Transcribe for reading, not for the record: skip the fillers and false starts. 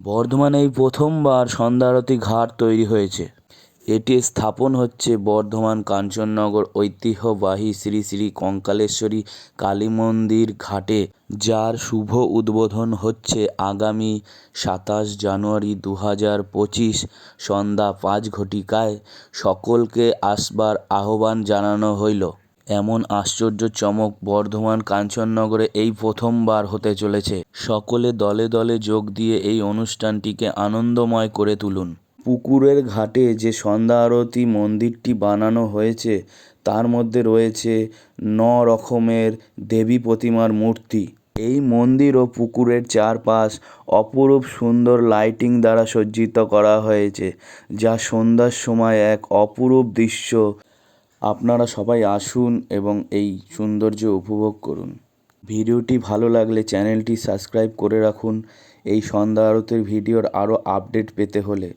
বর্ধমানে এই প্রথমবার সন্ধ্যা আরতি ঘাট তৈরি হয়েছে। এটি স্থাপন হচ্ছে বর্ধমান কাঞ্চননগর ঐতিহ্যবাহী শ্রী শ্রী কঙ্কালেশ্বরী কালী মন্দির ঘাটে, যার শুভ উদ্বোধন হচ্ছে আগামী ২৭ জানুয়ারি ২০২৫ সন্ধ্যা ৫ ঘটিকায়। সকলকে আসবার আহ্বান জানানো হইল। এমন আশ্চর্য চমক বর্ধমান কাঞ্চননগরে এই প্রথমবার হতে চলেছে। সকলে দলে দলে যোগ দিয়ে এই অনুষ্ঠানটিকে আনন্দময় করে তুলুন। পুকুরের ঘাটে যে সন্ধ্যা আরতি মন্দিরটি বানানো হয়েছে তার মধ্যে রয়েছে ৯ রকমের দেবী প্রতিমার মূর্তি। এই মন্দির ও পুকুরের চারপাশ অপরূপ সুন্দর লাইটিং দ্বারা সজ্জিত করা হয়েছে, যা সন্ধ্যার সময় এক অপরূপ দৃশ্য। আপনারা সবাই আসুন এবং এই সৌন্দর্য উপভোগ করুন। ভিডিওটি ভালো লাগলে চ্যানেলটি সাবস্ক্রাইব করে রাখুন এই সন্ধ্যা আরতির ভিডিওর আরও আপডেট পেতে হলে।